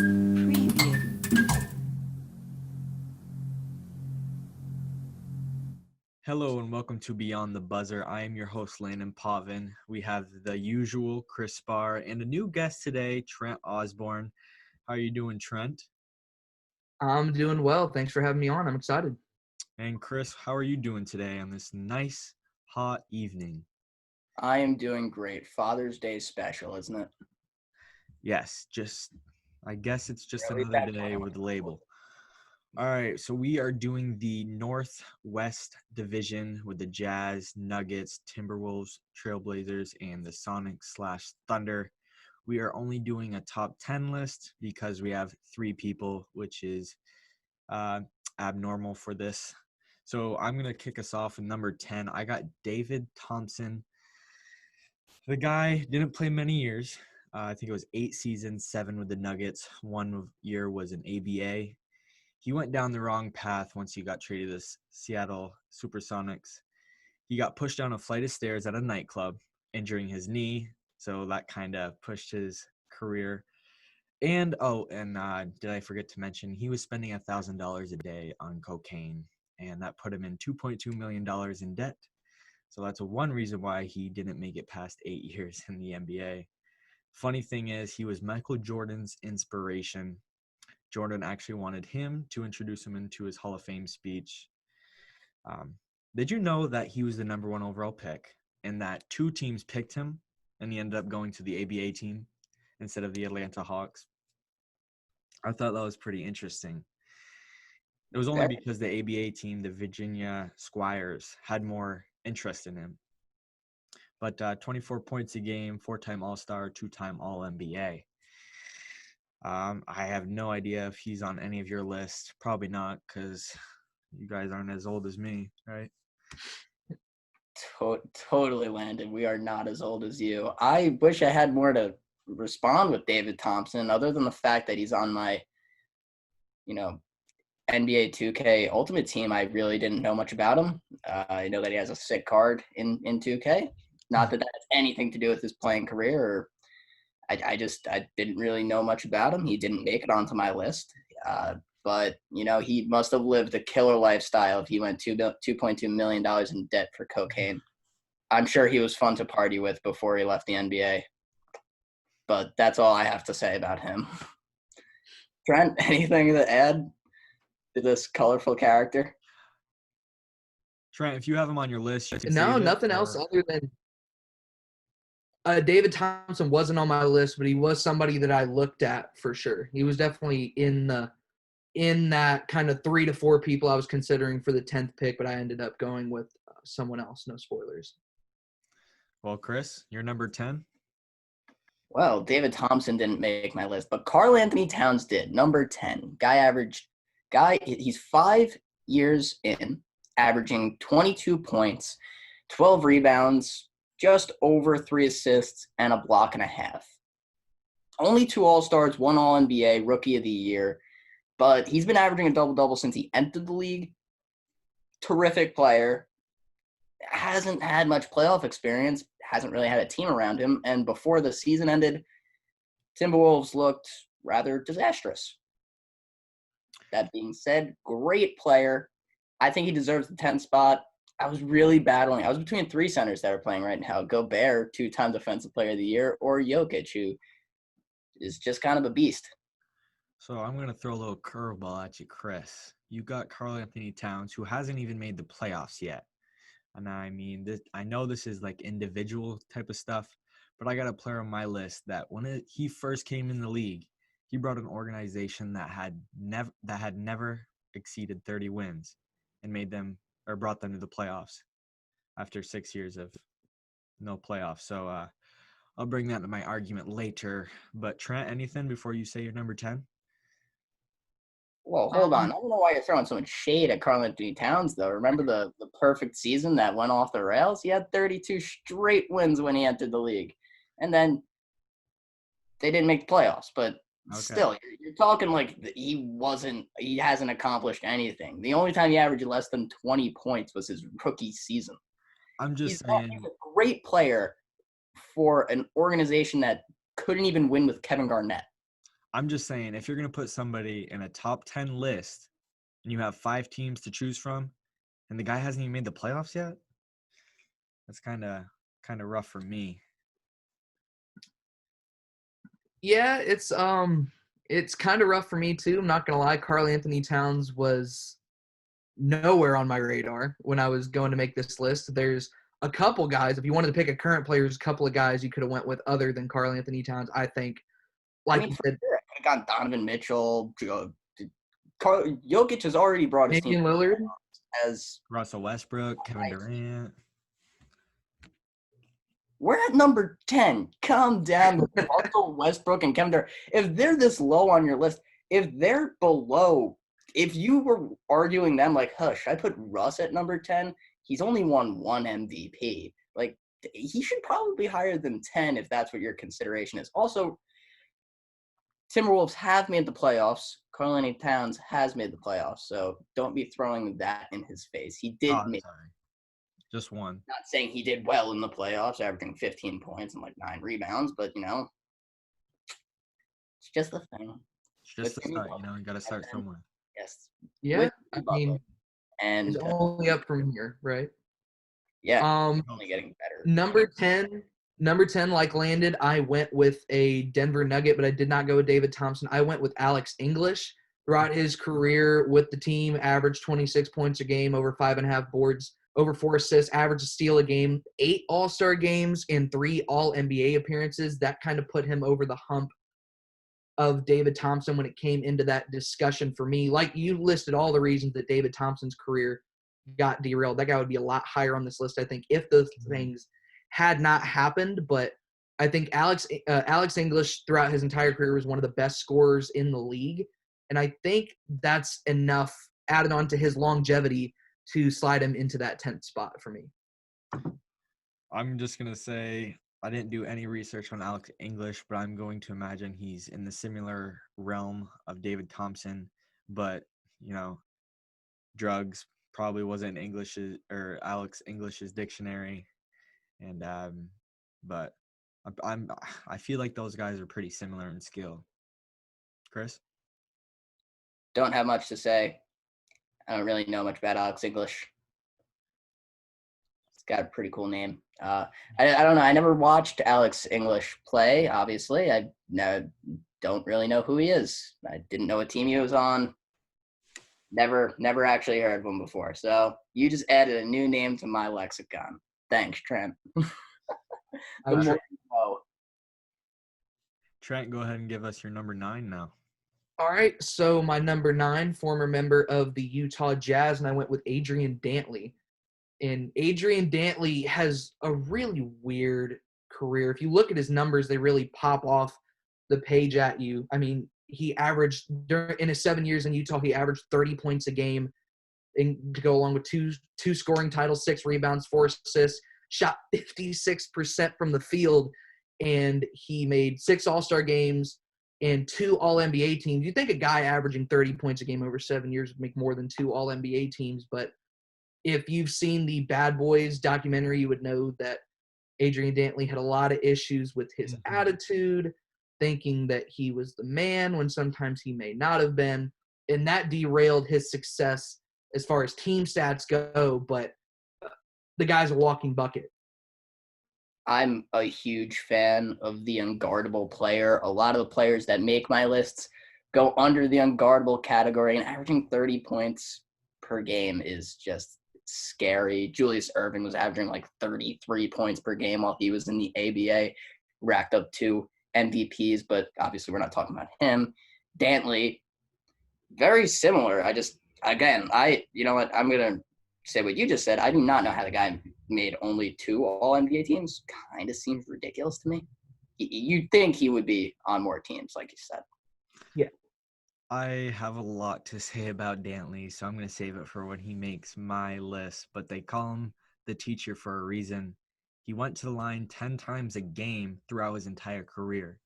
Preview. Hello and welcome to Beyond the Buzzer. I am your host, Landon Pavin. We have the usual Chris Spar and a new guest today, Trent Osbourne. How are you doing, Trent? I'm doing well. Thanks for having me on. I'm excited. And Chris, how are you doing today on this nice, hot evening? I am doing great. Father's Day special, isn't it? Yes, I guess it's just Really another bad day time. with the label. All right, so we are doing the Northwest Division with the Jazz, Nuggets, Timberwolves, Trailblazers, and the Sonics/Thunder. We are only doing a top 10 list because we have 3 people, which is abnormal for this. So I'm going to kick us off with number 10. I got David Thompson. The guy didn't play many years. I think it was 8 seasons, 7 with the Nuggets. 1 year was an ABA. He went down the wrong path once he got traded to the Seattle Supersonics. He got pushed down a flight of stairs at a nightclub, injuring his knee. So that kind of pushed his career. And did I forget to mention, he was spending $1,000 a day on cocaine, and that put him in $2.2 million in debt. So that's one reason why he didn't make it past 8 years in the NBA. Funny thing is, he was Michael Jordan's inspiration. Jordan actually wanted him to introduce him into his Hall of Fame speech. Did you know that he was the number 1 overall pick and that 2 teams picked him and he ended up going to the ABA team instead of the Atlanta Hawks? I thought that was pretty interesting. It was only because the ABA team, the Virginia Squires, had more interest in him. But 24 points a game, 4-time All-Star, 2-time All-NBA. I have no idea if he's on any of your lists. Probably not, because you guys aren't as old as me, right? Totally, Landon. We are not as old as you. I wish I had more to respond with David Thompson, other than the fact that he's on my, NBA 2K Ultimate Team. I really didn't know much about him. I know that he has a sick card in 2K. Not that has anything to do with his playing career. Or I didn't really know much about him. He didn't make it onto my list. But, he must have lived a killer lifestyle if he went $2.2 million in debt for cocaine. I'm sure he was fun to party with before he left the NBA. But that's all I have to say about him. Trent, anything to add to this colorful character? Trent, if you have him on your list, you can No, save it, nothing else other than David Thompson wasn't on my list, but he was somebody that I looked at for sure. He was definitely in that kind of 3 to 4 people I was considering for the 10th pick, but I ended up going with someone else. No spoilers. Well, Chris, you're number 10. Well, David Thompson didn't make my list, but Karl Anthony Towns did. Number 10. He's 5 years in, averaging 22 points, 12 rebounds, just over 3 assists, and a block and a half. Only 2 All-Stars, 1 All-NBA, Rookie of the Year, but he's been averaging a double-double since he entered the league. Terrific player. Hasn't had much playoff experience, hasn't really had a team around him, and before the season ended, Timberwolves looked rather disastrous. That being said, great player. I think he deserves the 10th spot. I was really battling. I was between 3 centers that are playing right now. Gobert, 2-time Defensive Player of the Year, or Jokic, who is just kind of a beast. So I'm going to throw a little curveball at you, Chris. You got Karl Anthony Towns, who hasn't even made the playoffs yet. And I mean, I know this is like individual type of stuff, but I got a player on my list that when he first came in the league, he brought an organization that had never exceeded 30 wins and brought them to the playoffs after 6 years of no playoffs. So I'll bring that to my argument later. But Trent, anything before you say your number 10? Well, hold on. I don't know why you're throwing so much shade at Karl Anthony Towns, though. Remember the perfect season that went off the rails? He had 32 straight wins when he entered the league. And then they didn't make the playoffs. But still, you're talking like he hasn't accomplished anything. The only time he averaged less than 20 points was his rookie season. I'm just saying. He's a great player for an organization that couldn't even win with Kevin Garnett. I'm just saying, if you're going to put somebody in a top 10 list and you have 5 teams to choose from, and the guy hasn't even made the playoffs yet, that's kind of rough for me. Yeah, it's kind of rough for me too. I'm not gonna lie. Karl Anthony Towns was nowhere on my radar when I was going to make this list. There's a couple guys. If you wanted to pick a current player, there's a couple of guys you could have went with other than Karl Anthony Towns. I think, I like mean, you for said, sure, I could have gone Donovan Mitchell. Jokic has already brought his team Damian Lillard. as Russell Westbrook, Kevin Durant. we're at number 10. Calm down. Russell Westbrook and Kevin Durant. If they're this low on your list, if they're below, if you were arguing them like, hush, I put Russ at number 10, he's only won 1 MVP. Like, he should probably be higher than 10 if that's what your consideration is. Also, Timberwolves have made the playoffs. Karl Anthony Towns has made the playoffs, so don't be throwing that in his face. He did I'm make. sorry. Just one. Not saying he did well in the playoffs, averaging 15 points and like 9 rebounds, but it's just the thing. It's just With the Jimmy start, Butler, you got to start somewhere. yes. Yeah, With I Jimmy Butler, mean, it's and only up from here, right? yeah, Um, only getting better. number 10, like Landon, I went with a Denver Nugget, but I did not go with David Thompson. I went with Alex English. Throughout his career with the team, averaged 26 points a game, over 5.5 boards, over 4 assists, averaged a steal a game, 8 All-Star games, and 3 All-NBA appearances. That kind of put him over the hump of David Thompson when it came into that discussion for me. Like you listed all the reasons that David Thompson's career got derailed. That guy would be a lot higher on this list, I think, if those things had not happened. But I think Alex English throughout his entire career was one of the best scorers in the league. And I think that's enough added on to his longevity to slide him into that 10th spot for me. I'm just going to say I didn't do any research on Alex English, but I'm going to imagine he's in the similar realm of David Thompson. But, drugs probably wasn't English's or Alex English's dictionary. And, but I feel like those guys are pretty similar in skill. Chris? Don't have much to say. I don't really know much about Alex English. It's got a pretty cool name. I don't know. I never watched Alex English play, obviously. I don't really know who he is. I didn't know what team he was on. Never actually heard of him before. So you just added a new name to my lexicon. Thanks, Trent. Trent, go ahead and give us your number 9 now. All right, so my number 9, former member of the Utah Jazz, and I went with Adrian Dantley. And Adrian Dantley has a really weird career. If you look at his numbers, they really pop off the page at you. I mean, he averaged in his 7 years in Utah, he averaged 30 points a game, and to go along with two scoring titles, 6 rebounds, 4 assists, shot 56% from the field, and he made 6 All-Star games and 2 All-NBA teams. You'd think a guy averaging 30 points a game over 7 years would make more than 2 All-NBA teams, but if you've seen the Bad Boys documentary, you would know that Adrian Dantley had a lot of issues with his attitude, thinking that he was the man when sometimes he may not have been, and that derailed his success as far as team stats go, but the guy's a walking bucket. I'm a huge fan of the unguardable player. A lot of the players that make my lists go under the unguardable category, and averaging 30 points per game is just scary. Julius Erving was averaging like 33 points per game while he was in the ABA, racked up 2 MVPs, but obviously we're not talking about him. Dantley, very similar. You know what? I'm going to say what you just said. I do not know how the guy made only 2 All-NBA teams. Kind of seems ridiculous to me. You'd think he would be on more teams, like you said. Yeah. I have a lot to say about Dantley, so I'm going to save it for when he makes my list. But they call him the teacher for a reason. He went to the line 10 times a game throughout his entire career.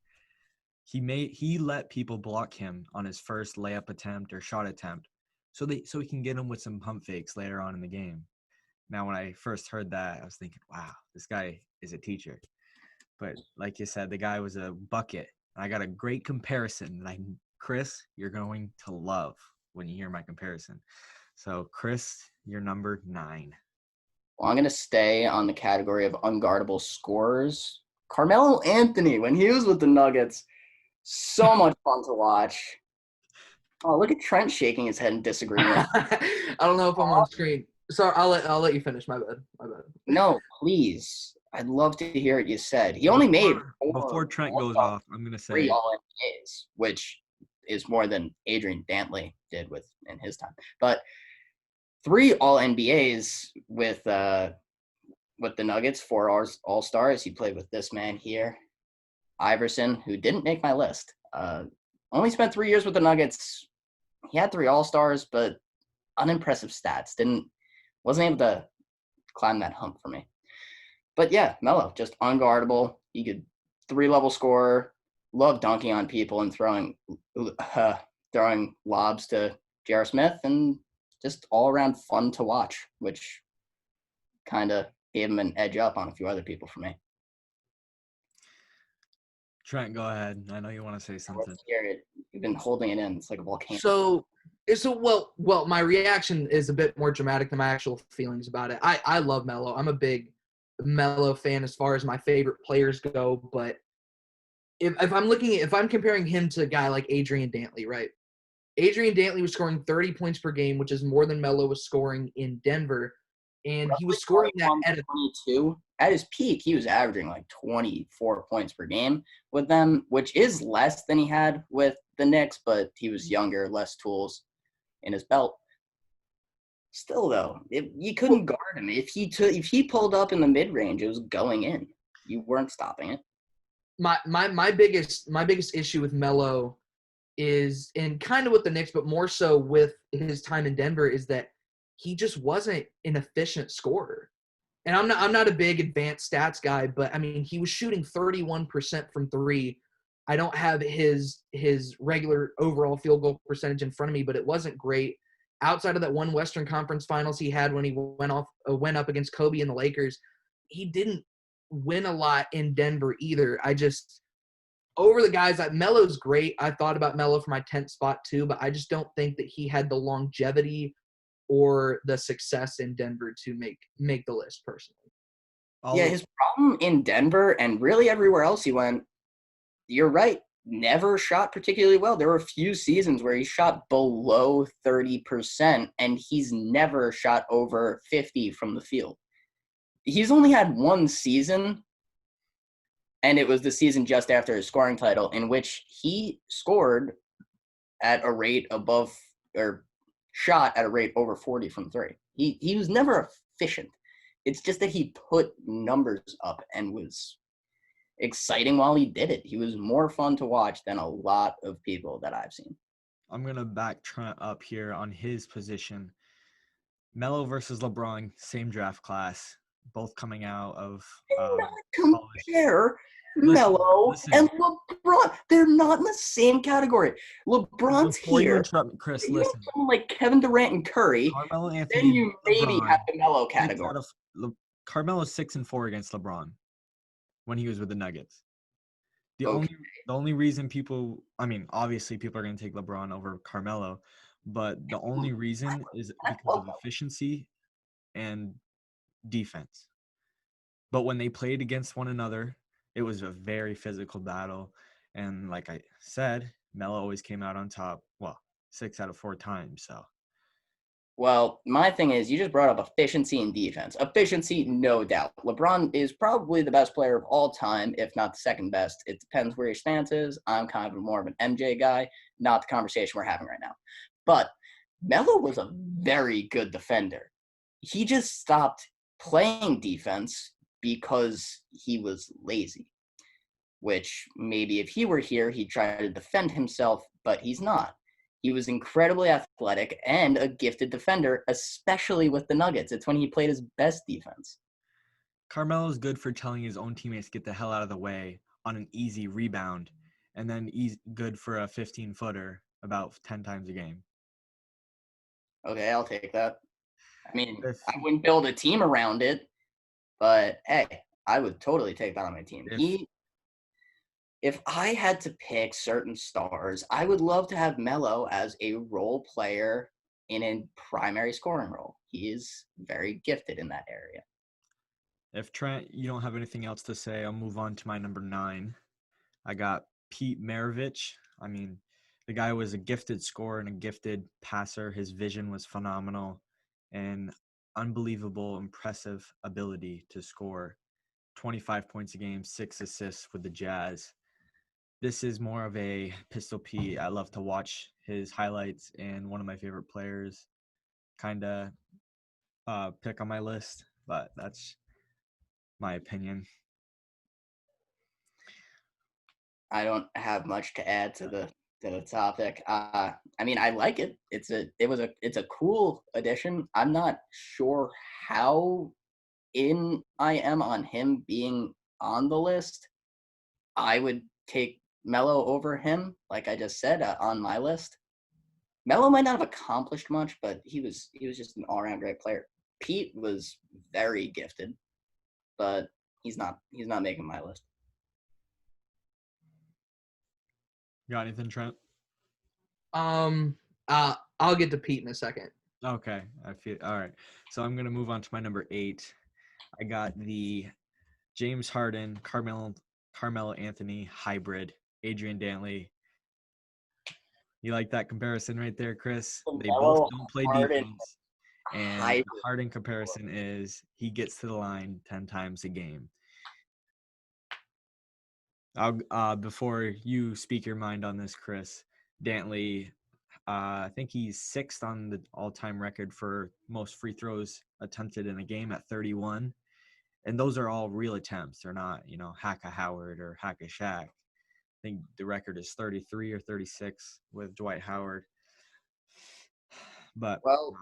He let people block him on his first layup attempt or shot attempt, so he can get him with some pump fakes later on in the game. Now, when I first heard that, I was thinking, wow, this guy is a teacher. But like you said, the guy was a bucket. And I got a great comparison that Chris, you're going to love when you hear my comparison. So, Chris, you're number 9. Well, I'm going to stay on the category of unguardable scorers. Carmelo Anthony, when he was with the Nuggets, so much fun to watch. Oh, look at Trent shaking his head in disagreement. I don't know if I'm on screen. Sorry, I'll let you finish. My bad. No, please. I'd love to hear what you said. He only made Before Trent goes off, I'm going to say 3 All-NBAs, which is more than Adrian Dantley did in his time. But 3 All-NBAs with the Nuggets, 4 All-Stars. He played with this man here, Iverson, who didn't make my list. Only spent 3 years with the Nuggets. He had 3 All-Stars, but unimpressive stats. Wasn't able to climb that hump for me. But yeah, Melo, just unguardable. He could 3-level scorer, loved dunking on people and throwing lobs to J.R. Smith, and just all around fun to watch, which kind of gave him an edge up on a few other people for me. Trent, go ahead. I know you want to say something. Let's hear it. You've been holding it in. It's like a volcano. So well, my reaction is a bit more dramatic than my actual feelings about it. I love Melo. I'm a big Melo fan as far as my favorite players go, but if I'm comparing him to a guy like Adrian Dantley, right? Adrian Dantley was scoring 30 points per game, which is more than Melo was scoring in Denver, and he was scoring that at 22. At his peak, he was averaging like 24 points per game with them, which is less than he had with the Knicks, but he was younger, less tools in his belt. Still, though, you couldn't guard him. If he pulled up in the mid-range, it was going in. You weren't stopping it. My biggest issue with Melo is, and kind of with the Knicks, but more so with his time in Denver, is that he just wasn't an efficient scorer. And I'm not a big advanced stats guy, but I mean, he was shooting 31% from 3. I don't have his regular overall field goal percentage in front of me, but it wasn't great. Outside of that one Western Conference Finals he had when he went up against Kobe and the Lakers, he didn't win a lot in Denver either. Over the guys, Melo's great. I thought about Melo for my 10th spot too, but I just don't think that he had the longevity or the success in Denver to make the list personally. Yeah, his problem in Denver and really everywhere else he went, you're right, never shot particularly well. There were a few seasons where he shot below 30%, and he's never shot over 50 from the field. He's only had one season, and it was the season just after his scoring title, in which he scored at a rate above, or shot at a rate over 40 from 3. He was never efficient. It's just that he put numbers up and was exciting while he did it. He was more fun to watch than a lot of people that I've seen. I'm going to back Trent up here on his position. Melo versus LeBron, same draft class, both coming out of compare Melo and LeBron. They're not in the same category. LeBron's before here. You interrupt me, Chris, listen. Someone like Kevin Durant and Curry, Carmelo Anthony, then you maybe LeBron, have the Melo category. Carmelo's 6-4 against LeBron when he was with the Nuggets. The only reason people, I mean, obviously people are going to take LeBron over Carmelo, but the only reason is because of efficiency and defense. But when they played against one another, it was a very physical battle. And like I said, Melo always came out on top, 6 out of 4 times. So. Well, my thing is, you just brought up efficiency and defense. Efficiency, no doubt. LeBron is probably the best player of all time, if not the second best. It depends where your stance is. I'm kind of more of an MJ guy, not the conversation we're having right now. But Melo was a very good defender. He just stopped playing defense because he was lazy, which maybe if he were here, he'd try to defend himself, but he's not. He was incredibly athletic and a gifted defender, especially with the Nuggets. It's when he played his best defense. Carmelo's good for telling his own teammates to get the hell out of the way on an easy rebound, and then he's good for a 15-footer about 10 times a game. Okay, I'll take that. I mean, I wouldn't build a team around it, but hey, I would totally take that on my team. if I had to pick certain stars, I would love to have Melo as a role player in a primary scoring role. He is very gifted in that area. If Trent, you don't have anything else to say, I'll move on to my number 9. I got Pete Maravich. I mean, the guy was a gifted scorer and a gifted passer. His vision was phenomenal and unbelievable, impressive ability to score 25 points a game, 6 assists with the Jazz. This is more of a Pistol Pete. I love to watch his highlights, and one of my favorite players kind of pick on my list, but that's my opinion. I don't have much to add to the topic. I mean, I like it. It's a cool addition. I'm not sure how in I am on him being on the list. I would take Melo over him, like I just said, on my list. Melo might not have accomplished much, but he was just an all around great player. Pete was very gifted, but he's not making my list. Got anything, Trent? I'll get to Pete in a second. Okay, I feel all right. So I'm gonna move on to my number 8. I got the James Harden, Carmelo Anthony hybrid, Adrian Dantley. You like that comparison right there, Chris? They both Melo don't play Harden defense, and the hybrid. Harden comparison is he gets to the line 10 times a game. Before you speak your mind on this, Chris, Dantley, I think he's 6th on the all-time record for most free throws attempted in a game at 31. And those are all real attempts. They're not, Hack a Howard or Hack a Shaq. I think the record is 33 or 36 with Dwight Howard. But Well,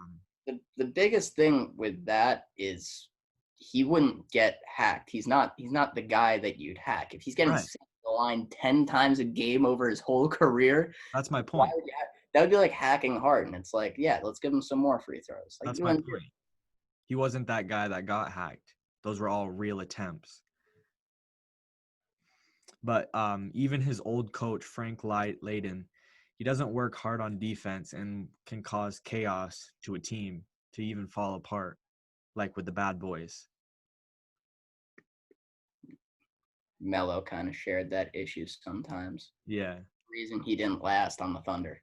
the biggest thing with that is he wouldn't get hacked. He's not the guy that you'd hack. If he's getting right, sent to the line 10 times a game over his whole career, that's my why point. would that would be like hacking Harden. It's like, yeah, let's give him some more free throws. Like That's my point. He wasn't that guy that got hacked. Those were all real attempts. But even his old coach, Frank Layden, he doesn't work hard on defense and can cause chaos to a team to even fall apart, like with the bad boys. Melo kind of shared that issue sometimes. Yeah. Reason he didn't last on the Thunder.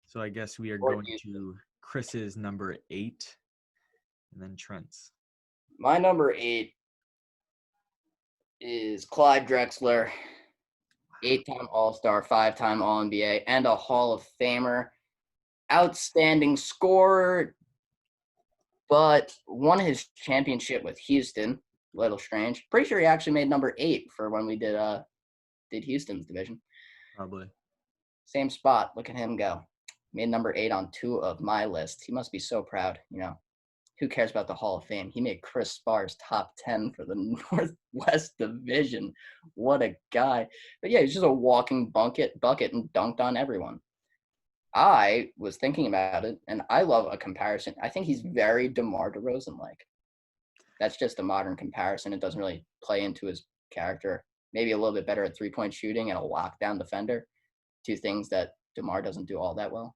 So I guess we are going to Chris's number 8 and then Trent's. My number 8 is Clyde Drexler, 8-time All-Star, 5-time All-NBA, and a Hall of Famer. Outstanding scorer, but won his championship with Houston. A little strange. Pretty sure he actually made number 8 for when we did Houston's division. Probably. Same spot. Look at him go. Made number 8 on 2 of my list. He must be so proud. Who cares about the Hall of Fame? He made Chris Spar's top 10 for the Northwest Division. What a guy. But yeah, he's just a walking bucket and dunked on everyone. I was thinking about it, and I love a comparison. I think he's very DeMar DeRozan-like. That's just a modern comparison. It doesn't really play into his character. Maybe a little bit better at three-point shooting and a lockdown defender. 2 things that DeMar doesn't do all that well.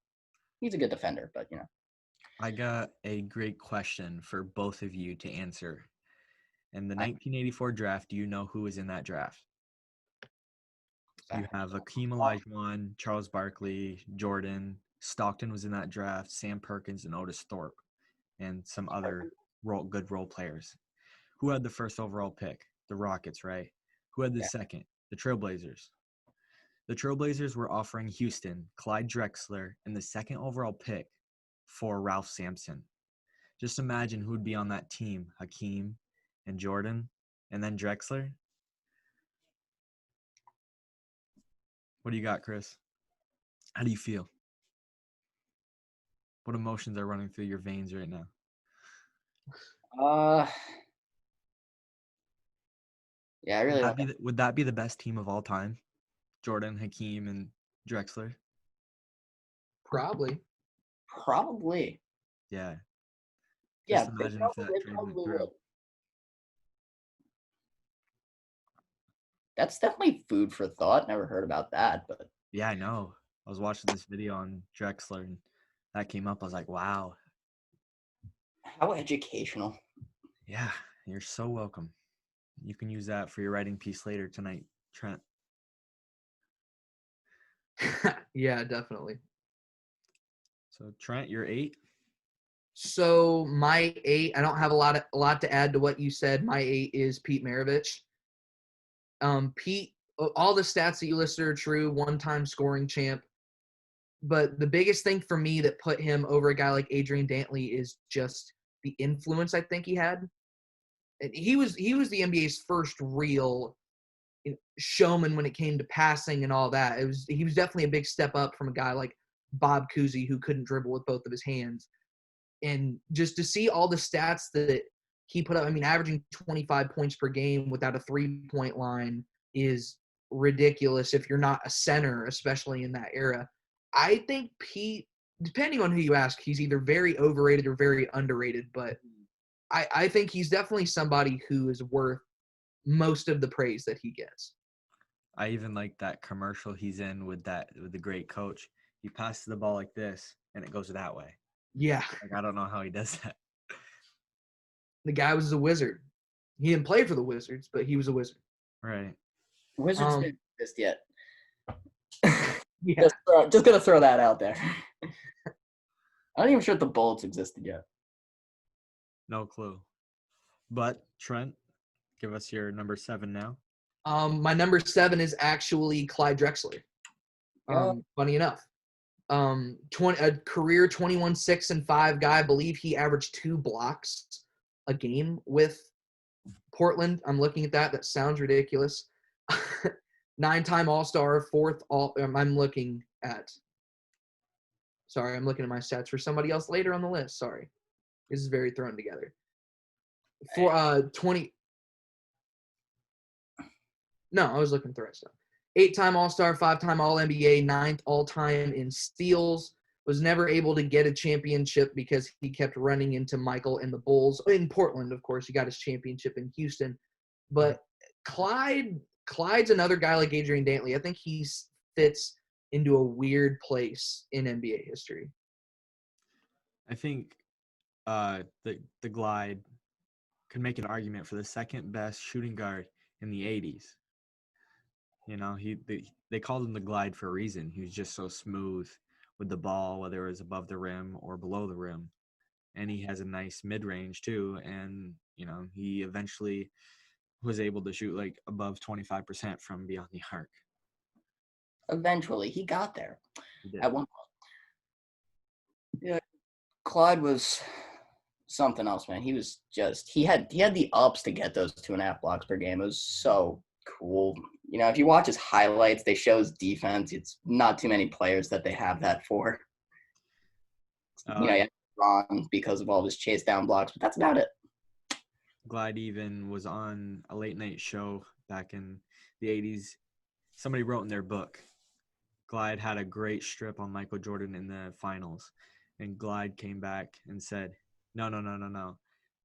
He's a good defender, but I got a great question for both of you to answer. In the 1984 draft, do you know who was in that draft? You have Akeem Olajuwon, Charles Barkley, Jordan, Stockton was in that draft, Sam Perkins, and Otis Thorpe, and some other good role players. Who had the first overall pick? The Rockets, right? Who had the second? The Trailblazers. The Trailblazers were offering Houston Clyde Drexler and the second overall pick for Ralph Sampson. Just imagine who would be on that team, Hakeem and Jordan, and then Drexler. What do you got, Chris? How do you feel? What emotions are running through your veins right now? Yeah, I really would that be the best team of all time? Jordan, Hakeem, and Drexler? Probably. Yeah. Just imagine if that trade went through. That's definitely food for thought. Never heard about that, but Yeah, I know. I was watching this video on Drexler, and that came up. I was like, wow. how educational. Yeah, you're so welcome. You can use that for your writing piece later tonight, Trent. Yeah, definitely. So, Trent, you're 8. So my 8, I don't have a lot to add to what you said. My 8 is Pete Maravich. Pete, all the stats that you listed are true. 1-time scoring champ. But the biggest thing for me that put him over a guy like Adrian Dantley is just the influence I think he had. And he was the NBA's first real showman when it came to passing and all that. He was definitely a big step up from a guy like Bob Cousy, who couldn't dribble with both of his hands. And just to see all the stats that he put up, I mean, averaging 25 points per game without a 3-point line is ridiculous if you're not a center, especially in that era. I think Pete, depending on who you ask, he's either very overrated or very underrated, but I think he's definitely somebody who is worth most of the praise that he gets. I even like that commercial he's in with the great coach. He passes the ball like this, and it goes that way. Yeah. Like, I don't know how he does that. The guy was a wizard. He didn't play for the Wizards, but he was a wizard. Right. Wizards didn't exist yet. Yeah. Just gonna throw that out there. I'm not even sure if the Bullets existed yet. No clue. But, Trent, give us your number 7 now. My number 7 is actually Clyde Drexler. Funny enough. A career 21, 6, and 5 guy. I believe he averaged 2 blocks a game with Portland. I'm looking at that. That sounds ridiculous. 9-time All-Star, 4th All. I'm looking at my stats for somebody else later on the list. Sorry, this is very thrown together. For 20. No, I was looking at the right stuff. 8-time All-Star, 5-time All-NBA, 9th all-time in steals. Was never able to get a championship because he kept running into Michael and the Bulls. In Portland, of course, he got his championship in Houston. But Clyde's another guy like Adrian Dantley. I think he fits into a weird place in NBA history. I think the Glide could make an argument for the second best shooting guard in the 80s. You know, they called him the Glide for a reason. He was just so smooth with the ball, whether it was above the rim or below the rim. And he has a nice mid-range too. And, you know, he eventually was able to shoot like above 25% from beyond the arc. Eventually, he got there. He did. At one point. Yeah, Clyde was something else, man. He was just he had the ups to get those 2.5 blocks per game. It was so cool. You know, if you watch his highlights, they show his defense. It's not too many players that they have that for. You have Ron because of all his chase down blocks, but that's about it. Glide even was on a late night show back in the 80s. Somebody wrote in their book, Glide had a great strip on Michael Jordan in the finals. And Glide came back and said, no.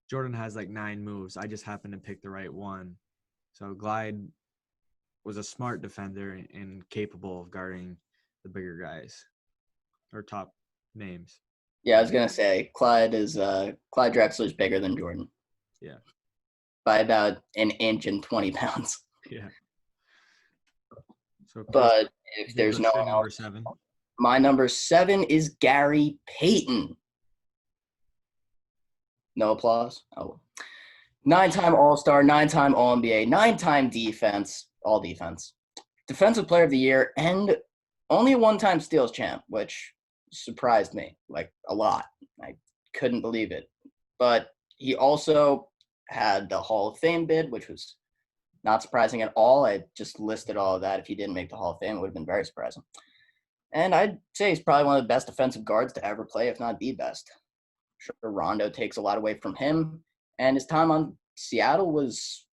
Jordan has like 9 moves. I just happened to pick the right one. So Glide was a smart defender and capable of guarding the bigger guys or top names. Yeah, I was gonna say Clyde Drexler's bigger than Jordan. Yeah. By about an inch and 20 pounds. Yeah. So, but if there's no one number else, 7. My number 7 is Gary Payton. No applause. Oh, 9-time All-Star, 9-time All-NBA, 9-time All Defense, Defensive Player of the Year, and only a 1-time steals champ, which surprised me like a lot. I couldn't believe it. But he also had the Hall of Fame bid, which was not surprising at all. I just listed all of that. If he didn't make the Hall of Fame, it would have been very surprising. And I'd say he's probably one of the best defensive guards to ever play, if not the best. I'm sure Rondo takes a lot away from him. And his time on Seattle was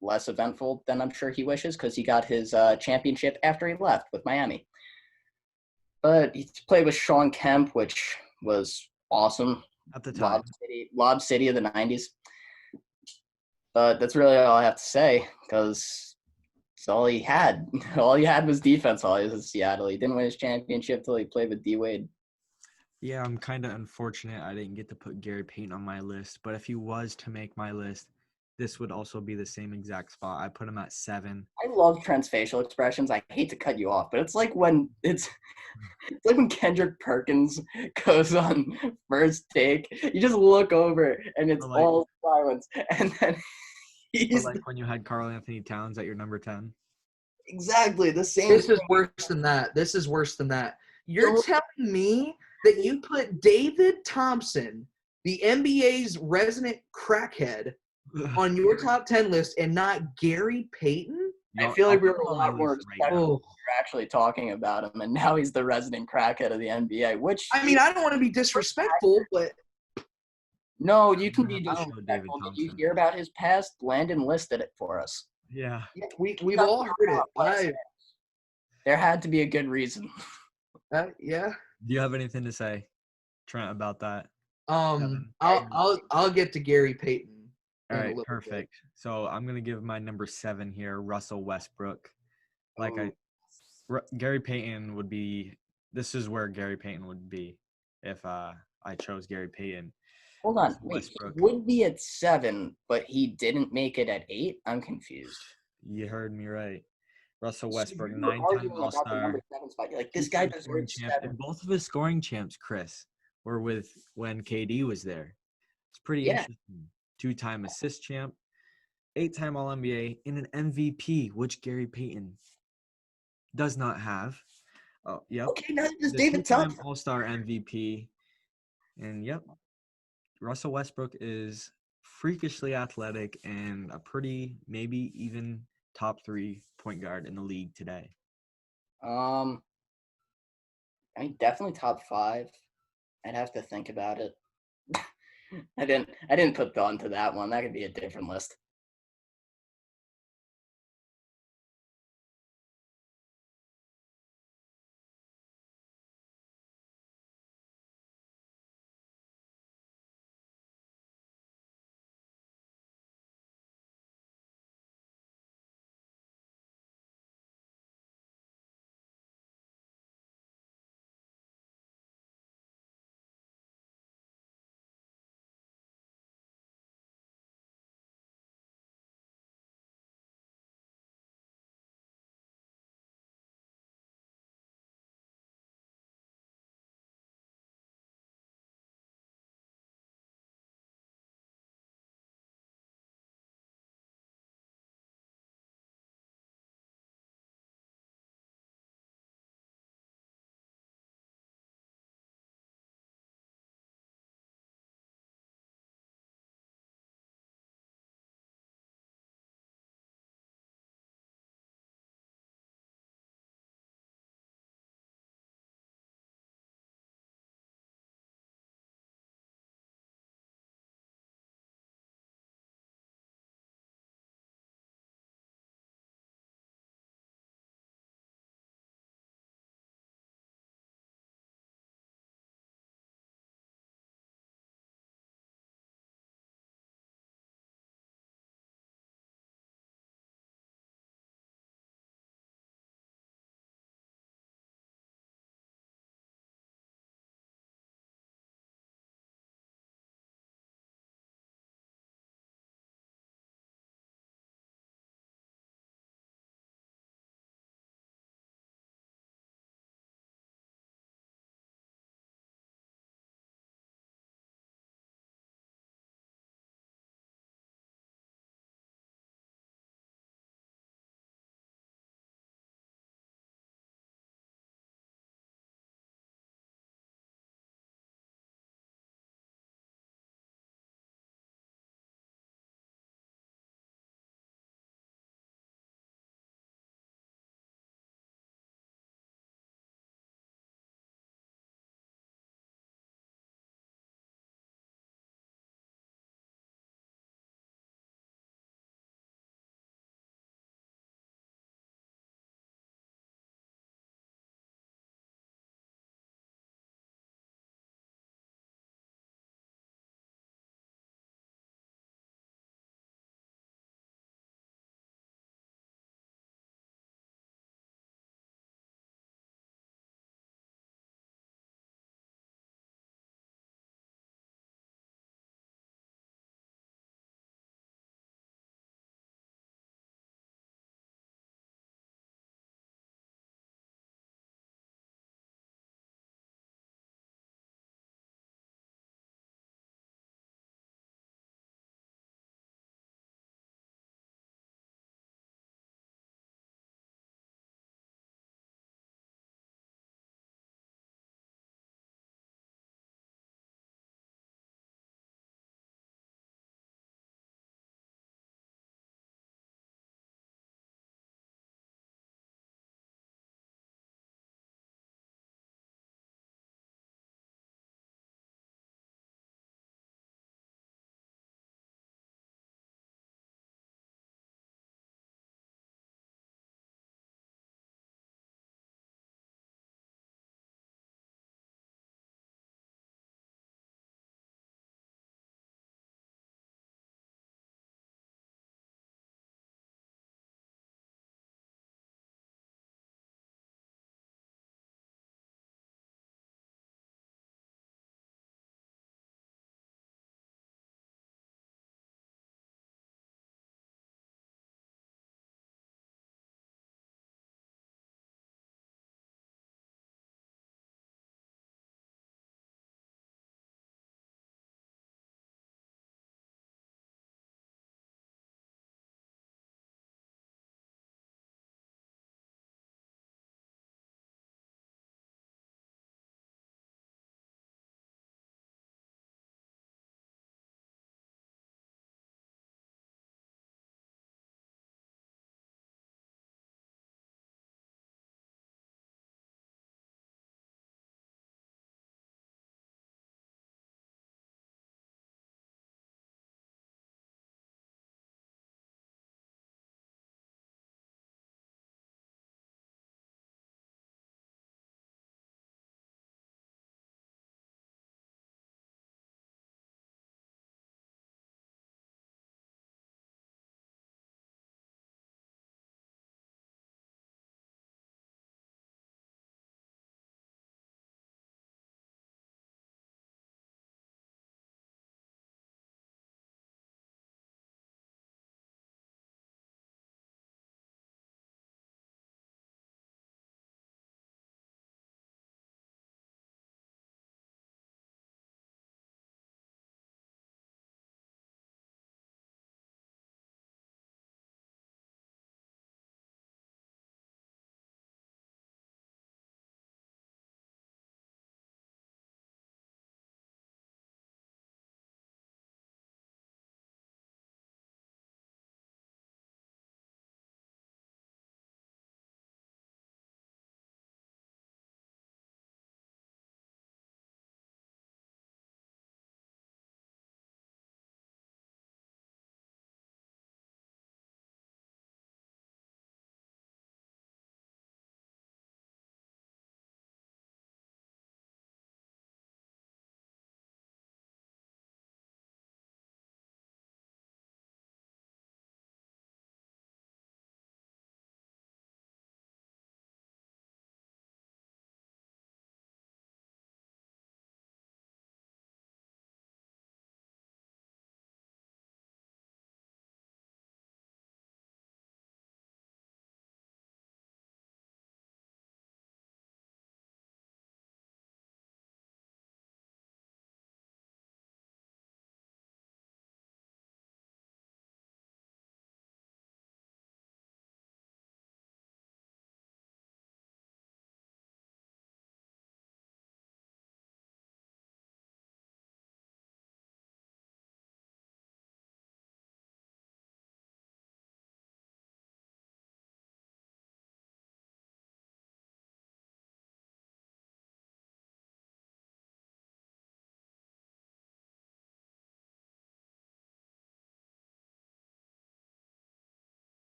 less eventful than I'm sure he wishes because he got his championship after he left with Miami. But he played with Sean Kemp, which was awesome. At the time. Lob City of the 90s. But that's really all I have to say because it's all he had. All he had was defense while he was in Seattle. He didn't win his championship till he played with D Wade. Yeah, I'm kind of unfortunate I didn't get to put Gary Payton on my list. But if he was to make my list, this would also be the same exact spot. I put him at 7. I love Trent's facial expressions. I hate to cut you off, but it's like when Kendrick Perkins goes on First Take. You just look over and it's all silence, and then he's when you had Karl Anthony Towns at your number 10. exactly the same. This is worse than that. This is worse than that. You're telling me that you put David Thompson, the NBA's resident crackhead, on your top 10 list and not Gary Payton? I feel like we were a lot more respectful. We're actually talking about him, and now he's the resident crackhead of the NBA. Which I mean, I don't want to be disrespectful, but no, you can be disrespectful. Did you hear about his past? Landon listed it for us. Yeah, we've all heard it. There had to be a good reason. Yeah. Do you have anything to say, Trent, about that? I'll get to Gary Payton. All right, perfect. So I'm gonna give my number 7 here, Russell Westbrook. Gary Payton would be. This is where Gary Payton would be if I chose Gary Payton. Hold on, wait. He would be at 7, but he didn't make it at 8. I'm confused. You heard me right. Russell Westbrook, 9-time All-Star. Like this guy deserves 7. And both of his scoring champs, Chris, were with when KD was there. It's pretty interesting. 2-time assist champ, 8-time All-NBA, and an MVP, which Gary Payton does not have. Oh, yep. Okay, now does David Thompson. All-Star MVP. And, yep, Russell Westbrook is freakishly athletic and a pretty, maybe even top 3 point guard in the league today. I mean, definitely top 5. I'd have to think about it. I didn't put thought into that one. That could be a different list.